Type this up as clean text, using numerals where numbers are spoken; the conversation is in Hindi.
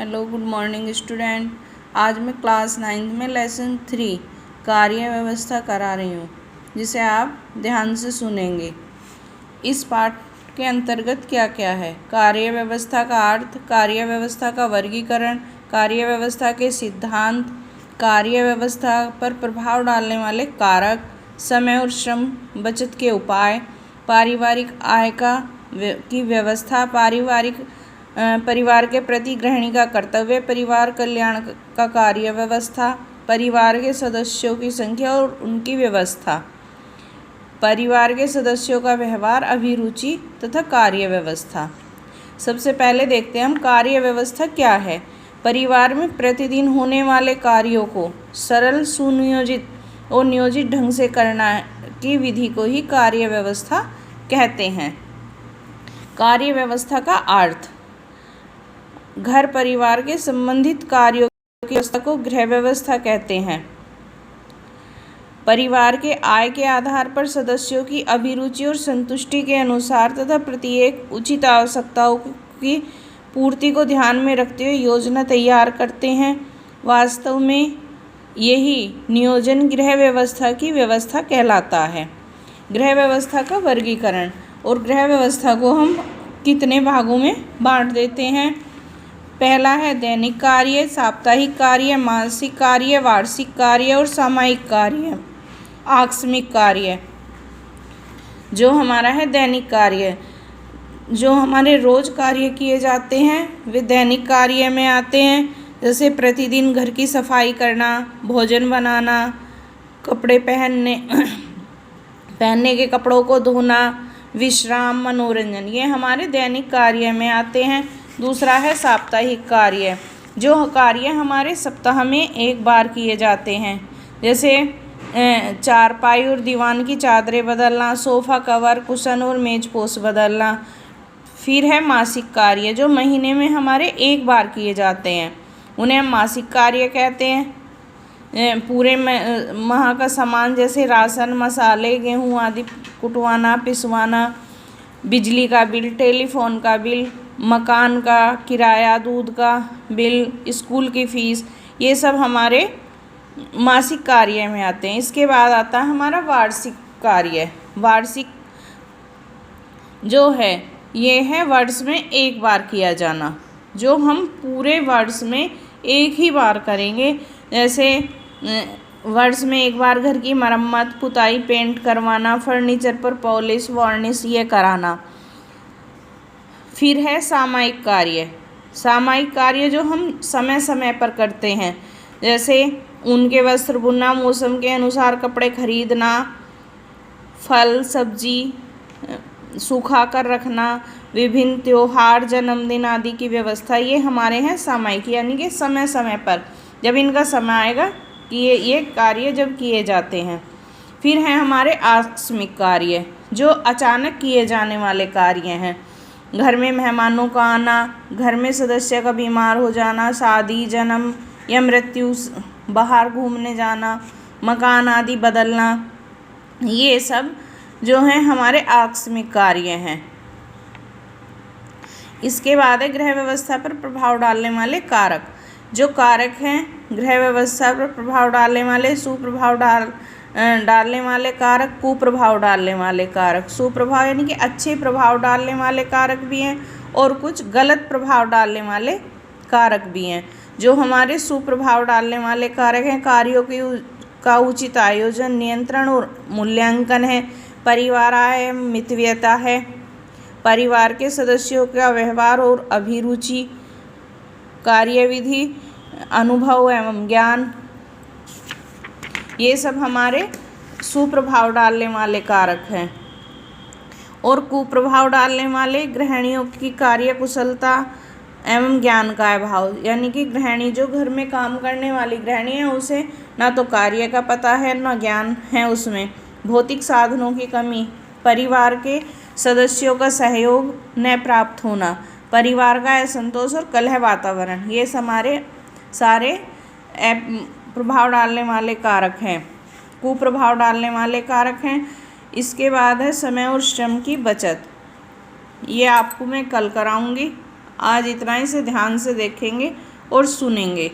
Hello good morning student. आज मैं क्लास 9 में लेसन 3 कार्य व्यवस्था करा रही हूँ, जिसे आप ध्यान से सुनेंगे। इस पाठ के अंतर्गत क्या क्या है? कार्य व्यवस्था का अर्थ, कार्य व्यवस्था का वर्गीकरण, कार्य व्यवस्था के सिद्धांत, कार्य व्यवस्था पर प्रभाव डालने वाले कारक, समय और श्रम बचत के उपाय, पारिवारिक आय की व्यवस्था, परिवार के प्रति गृहिणी का कर्तव्य, परिवार कल्याण का कार्य व्यवस्था, परिवार के सदस्यों की संख्या और उनकी व्यवस्था, परिवार के सदस्यों का व्यवहार, अभिरुचि तथा कार्य व्यवस्था। सबसे पहले देखते हैं हम कार्य व्यवस्था क्या है। परिवार में प्रतिदिन होने वाले कार्यों को सरल, सुनियोजित और नियोजित ढंग से करना की विधि को ही कार्य व्यवस्था कहते हैं। कार्य व्यवस्था का अर्थ, घर परिवार के संबंधित कार्यों की व्यवस्था को गृह व्यवस्था कहते हैं। परिवार के आय के आधार पर सदस्यों की अभिरुचि और संतुष्टि के अनुसार तथा प्रत्येक उचित आवश्यकताओं की पूर्ति को ध्यान में रखते हुए योजना तैयार करते हैं। वास्तव में यही नियोजन गृह व्यवस्था की व्यवस्था कहलाता है। गृह व्यवस्था का वर्गीकरण, और गृह व्यवस्था को हम कितने भागों में बांट देते हैं। पहला है दैनिक कार्य, साप्ताहिक कार्य, मासिक कार्य, वार्षिक कार्य और सामयिक कार्य, आकस्मिक कार्य। जो हमारा है दैनिक कार्य, जो हमारे रोज कार्य किए जाते हैं वे दैनिक कार्य में आते हैं। जैसे प्रतिदिन घर की सफाई करना, भोजन बनाना, कपड़े पहनने के कपड़ों को धोना, विश्राम, मनोरंजन, ये हमारे दैनिक कार्य में आते हैं। दूसरा है साप्ताहिक कार्य, जो कार्य हमारे सप्ताह में एक बार किए जाते हैं। जैसे चारपाई और दीवान की चादरें बदलना, सोफ़ा कवर, कुशन और मेजपोश बदलना। फिर है मासिक कार्य, जो महीने में हमारे एक बार किए जाते हैं, उन्हें हम मासिक कार्य कहते हैं। पूरे माह का सामान जैसे राशन, मसाले, गेहूँ आदि कुटवाना, पिसवाना, बिजली का बिल, टेलीफोन का बिल, मकान का किराया, दूध का बिल, स्कूल की फ़ीस, ये सब हमारे मासिक कार्य में आते हैं। इसके बाद आता है हमारा वार्षिक कार्य। वार्षिक जो है ये है वर्ष में एक बार किया जाना, जो हम पूरे वर्ष में एक ही बार करेंगे। जैसे वर्ष में एक बार घर की मरम्मत, पुताई, पेंट करवाना, फर्नीचर पर पॉलिश, वार्निश ये कराना। फिर है सामयिक कार्य। सामयिक कार्य जो हम समय समय पर करते हैं, जैसे ऊन के वस्त्र बुनना, मौसम के अनुसार कपड़े खरीदना, फल सब्जी सूखा कर रखना, विभिन्न त्योहार, जन्मदिन आदि की व्यवस्था, ये हमारे हैं सामयिक, यानी कि समय समय पर जब इनका समय आएगा कि ये कार्य जब किए जाते हैं। फिर हैं हमारे आकस्मिक कार्य, जो अचानक किए जाने वाले कार्य हैं। घर में मेहमानों का आना, घर में सदस्य का बीमार हो जाना, शादी, जन्म या मृत्यु, बाहर घूमने जाना, मकान आदि बदलना, ये सब जो हैं हमारे आकस्मिक कार्य हैं। इसके बाद है गृह व्यवस्था पर प्रभाव डालने वाले कारक। जो कारक हैं गृह व्यवस्था पर प्रभाव डालने वाले, सुप्रभाव डालने वाले कारक, कुप्रभाव डालने वाले कारक। सुप्रभाव यानी कि अच्छे प्रभाव डालने वाले कारक भी हैं और कुछ गलत प्रभाव डालने वाले कारक भी हैं। जो हमारे सुप्रभाव डालने वाले कारक हैं, कार्यों का उचित आयोजन, नियंत्रण और मूल्यांकन है, परिवार आय, मितव्ययता है, परिवार के सदस्यों का व्यवहार और अभिरुचि, कार्यविधि, अनुभव एवं ज्ञान, ये सब हमारे सुप्रभाव डालने वाले कारक हैं। और कुप्रभाव डालने वाले गृहिणियों की कार्य कुशलता एवं ज्ञान का अभाव, यानी कि गृहिणी जो घर में काम करने वाली गृहिणी है, उसे ना तो कार्य का पता है ना ज्ञान है उसमें। भौतिक साधनों की कमी, परिवार के सदस्यों का सहयोग न प्राप्त होना, परिवार का असंतोष और कलह वातावरण, ये हमारे सारे प्रभाव डालने वाले कारक हैं, कुप्रभाव डालने वाले कारक हैं। इसके बाद है समय और श्रम की बचत। ये आपको मैं कल कराऊंगी। आज इतना ही से ध्यान से देखेंगे और सुनेंगे।